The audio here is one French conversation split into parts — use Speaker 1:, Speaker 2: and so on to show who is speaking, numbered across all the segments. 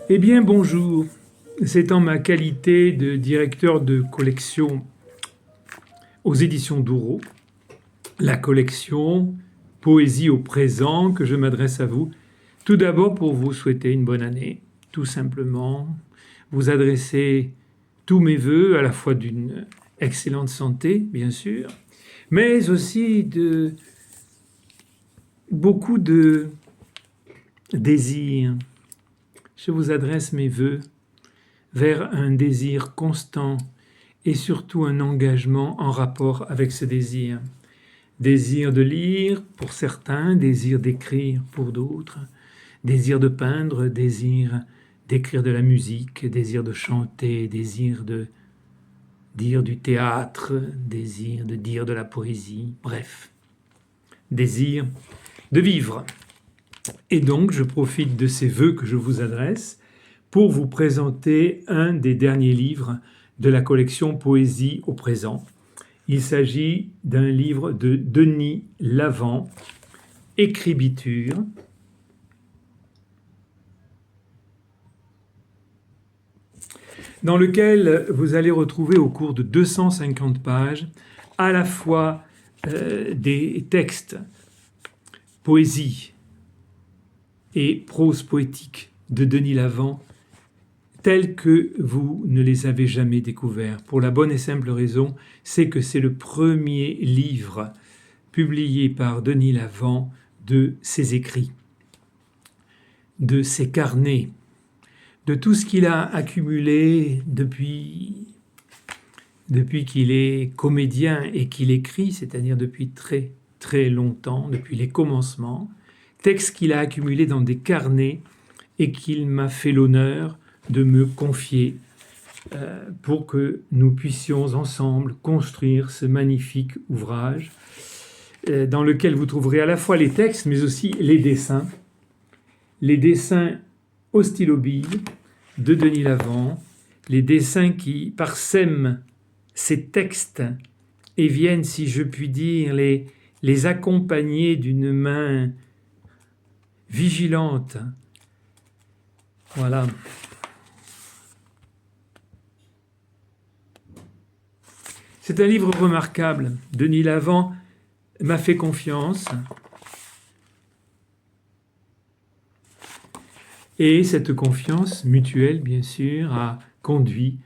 Speaker 1: Eh bien, bonjour. C'est en ma qualité de directeur de collection aux éditions Douro, la collection Poésie au présent, que je m'adresse à vous. Tout d'abord pour vous souhaiter une bonne année, tout simplement. Vous adresser tous mes voeux, à la fois d'une excellente santé, bien sûr, mais aussi de beaucoup de désirs. Je vous adresse mes voeux vers un désir constant et surtout un engagement en rapport avec ce désir. Désir de lire pour certains, désir d'écrire pour d'autres, désir de peindre, désir d'écrire de la musique, désir de chanter, désir de dire du théâtre, désir de dire de la poésie, bref, désir de vivre. Et donc, je profite de ces vœux que je vous adresse pour vous présenter un des derniers livres de la collection Poésie au présent. Il s'agit d'un livre de Denis Lavant, Écribiture, dans lequel vous allez retrouver au cours de 250 pages à la fois des textes, poésie et prose poétique de Denis Lavant, tels que vous ne les avez jamais découverts. Pour la bonne et simple raison, c'est que c'est le premier livre publié par Denis Lavant de ses écrits, de ses carnets, de tout ce qu'il a accumulé depuis qu'il est comédien et qu'il écrit, c'est-à-dire depuis très très longtemps, depuis les commencements, textes qu'il a accumulés dans des carnets et qu'il m'a fait l'honneur de me confier pour que nous puissions ensemble construire ce magnifique ouvrage dans lequel vous trouverez à la fois les textes mais aussi les dessins au stylo bille de Denis Lavant, les dessins qui parsèment ces textes et viennent, si je puis dire, les accompagner d'une main vigilante. Voilà. C'est un livre remarquable. Denis Lavant m'a fait confiance. Et cette confiance mutuelle, bien sûr, a conduit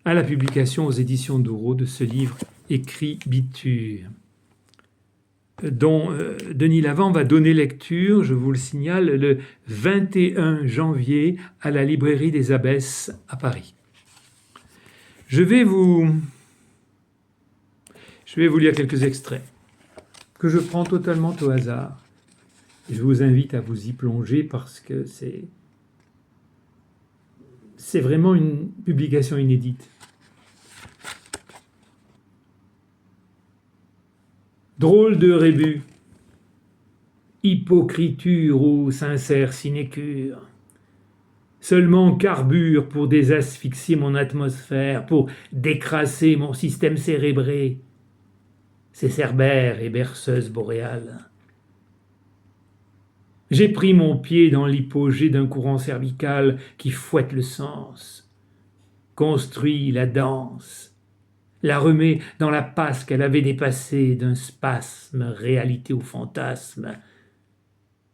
Speaker 1: à la publication aux éditions Douro de ce livre Écribiture, dont Denis Lavant va donner lecture, je vous le signale, le 21 janvier à la librairie des Abbesses à Paris. Je vais vous lire quelques extraits que je prends totalement au hasard. Je vous invite à vous y plonger parce que c'est vraiment une publication inédite. Drôle de rébus, hypocriture ou sincère sinécure, seulement carbure pour désasphyxier mon atmosphère, pour décrasser mon système cérébré, ces cerbères et berceuses boréales. J'ai pris mon pied dans l'hypogée d'un courant cervical qui fouette le sens, construit la danse, la remet dans la passe qu'elle avait dépassée d'un spasme, réalité ou fantasme.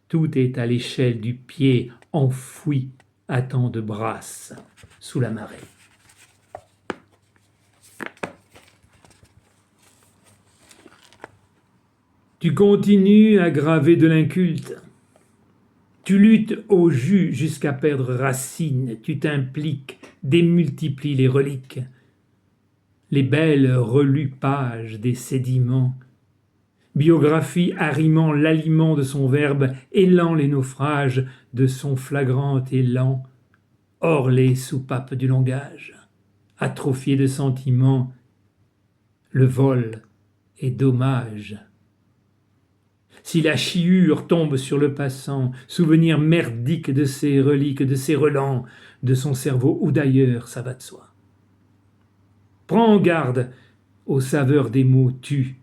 Speaker 1: Tout est à l'échelle du pied enfoui à tant de brasses sous la marée. Tu continues à graver de l'inculte. Tu luttes au jus jusqu'à perdre racine, tu t'impliques, démultiplies les reliques, les belles relues pages des sédiments, biographie arrimant l'aliment de son verbe, élant les naufrages de son flagrant élan, hors les soupapes du langage, atrophié de sentiments, le vol est dommage. Si la chiure tombe sur le passant, souvenir merdique de ses reliques, de ses relents, de son cerveau ou d'ailleurs, ça va de soi. Prends garde aux saveurs des mots tus,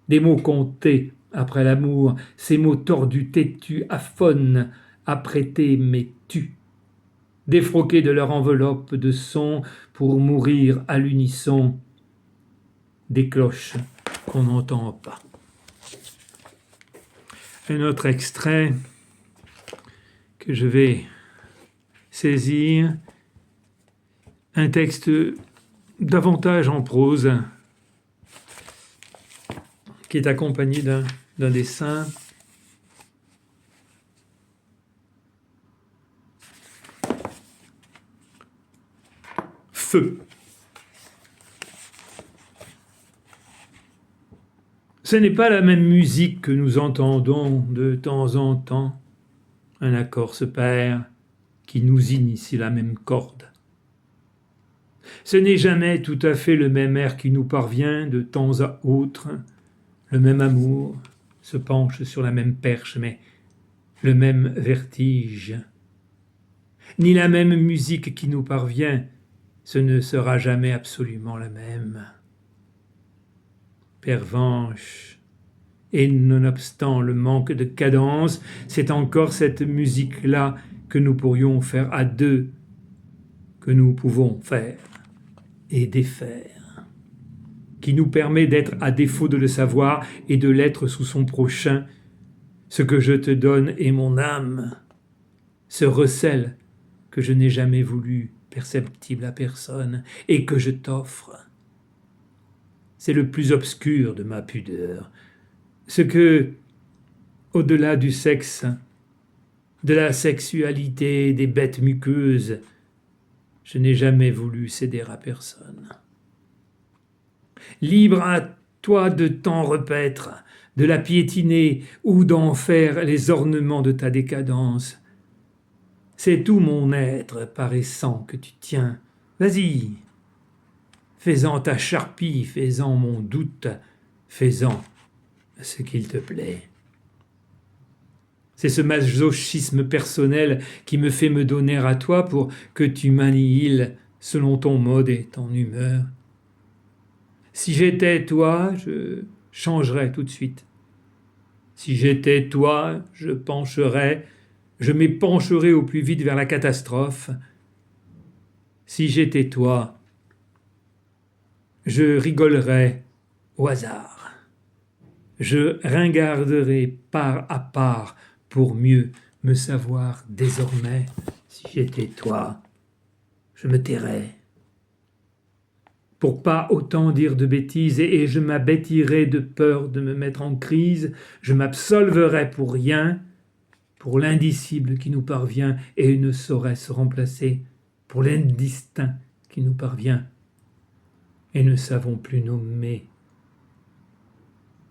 Speaker 1: des mots comptés après l'amour, ces mots tordus, têtus, aphone, apprêtés mais tus. défroqués de leur enveloppe de son pour mourir à l'unisson des cloches qu'on n'entend pas. Un autre extrait que je vais saisir, un texte davantage en prose, qui est accompagné d'un dessin. Feu. Ce n'est pas la même musique que nous entendons de temps en temps. Un accord se perd qui nous initie la même corde. Ce n'est jamais tout à fait le même air qui nous parvient de temps à autre. Le même amour se penche sur la même perche, mais le même vertige. Ni la même musique qui nous parvient, ce ne sera jamais absolument la même. Pervenche, et nonobstant le manque de cadence, c'est encore cette musique-là que nous pourrions faire à deux, que nous pouvons faire et défaire, qui nous permet d'être à défaut de le savoir et de l'être sous son prochain. Ce que je te donne est mon âme, ce recel que je n'ai jamais voulu perceptible à personne et que je t'offre. C'est le plus obscur de ma pudeur, ce que, au-delà du sexe, de la sexualité, des bêtes muqueuses, je n'ai jamais voulu céder à personne. Libre à toi de t'en repaître, de la piétiner ou d'en faire les ornements de ta décadence. C'est tout mon être paraissant que tu tiens. Vas-y, fais-en ta charpie, fais-en mon doute, fais-en ce qu'il te plaît. C'est ce masochisme personnel qui me fait me donner à toi pour que tu m'annihiles selon ton mode et ton humeur. Si j'étais toi, je changerais tout de suite. Si j'étais toi, je m'épancherais au plus vite vers la catastrophe. Si j'étais toi, je rigolerais au hasard. Je ringarderais part à part pour mieux me savoir désormais. Si j'étais toi, je me tairais. Pour pas autant dire de bêtises, et je m'abêtirais de peur de me mettre en crise, je m'absolverais pour rien, pour l'indicible qui nous parvient et ne saurait se remplacer, pour l'indistinct qui nous parvient et ne savons plus nommer.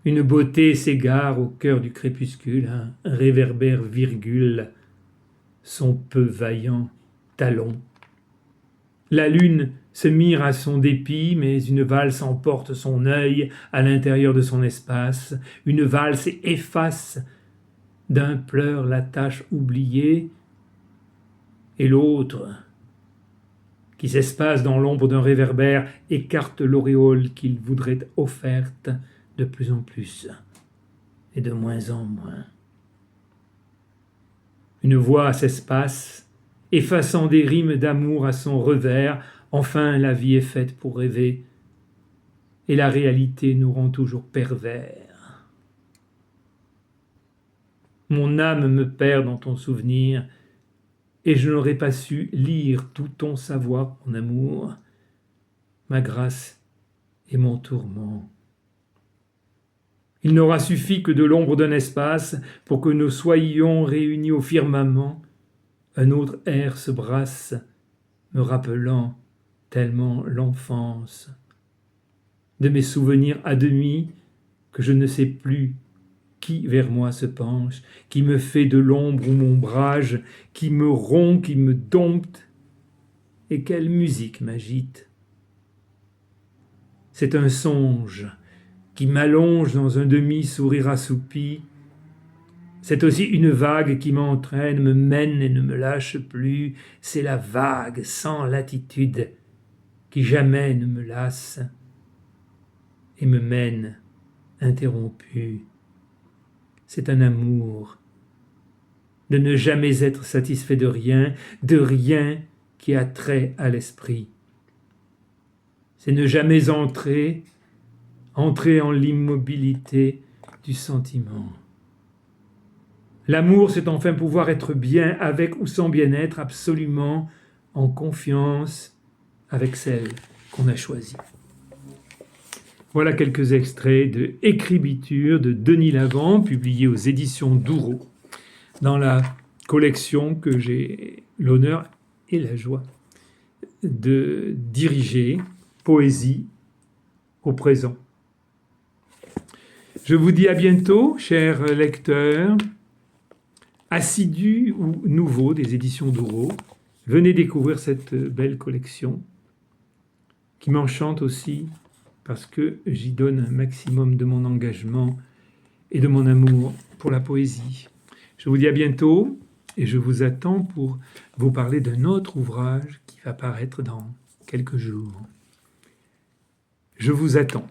Speaker 1: Une beauté s'égare au cœur du crépuscule, un réverbère virgule son peu vaillant talon. La lune se mire à son dépit, mais une valse emporte son œil à l'intérieur de son espace. Une valse efface d'un pleur la tâche oubliée, et l'autre, qui s'espace dans l'ombre d'un réverbère, écarte l'auréole qu'il voudrait offerte de plus en plus et de moins en moins. Une voix s'espace, effaçant des rimes d'amour à son revers. Enfin, la vie est faite pour rêver, et la réalité nous rend toujours pervers. Mon âme me perd dans ton souvenir, et je n'aurais pas su lire tout ton savoir en amour, ma grâce et mon tourment. Il n'aura suffi que de l'ombre d'un espace pour que nous soyons réunis au firmament. Un autre air se brasse, me rappelant tellement l'enfance. De mes souvenirs à demi, que je ne sais plus qui vers moi se penche, qui me fait de l'ombre mon ombrage, qui me rompt, qui me dompte, et quelle musique m'agite. C'est un songe qui m'allonge dans un demi-sourire assoupi. C'est aussi une vague qui m'entraîne, me mène et ne me lâche plus. C'est la vague sans latitude qui jamais ne me lasse et me mène interrompu. C'est un amour de ne jamais être satisfait de rien qui a trait à l'esprit. C'est ne jamais entrer en l'immobilité du sentiment. L'amour, c'est enfin pouvoir être bien avec ou sans bien-être, absolument en confiance avec celle qu'on a choisie. Voilà quelques extraits de Écribiture de Denis Lavant, publié aux éditions Dourreau, dans la collection que j'ai l'honneur et la joie de diriger, Poésie au présent. Je vous dis à bientôt, chers lecteurs, assidus ou nouveaux des éditions Dourreau. Venez découvrir cette belle collection qui m'enchante aussi parce que j'y donne un maximum de mon engagement et de mon amour pour la poésie. Je vous dis à bientôt et je vous attends pour vous parler d'un autre ouvrage qui va paraître dans quelques jours. Je vous attends.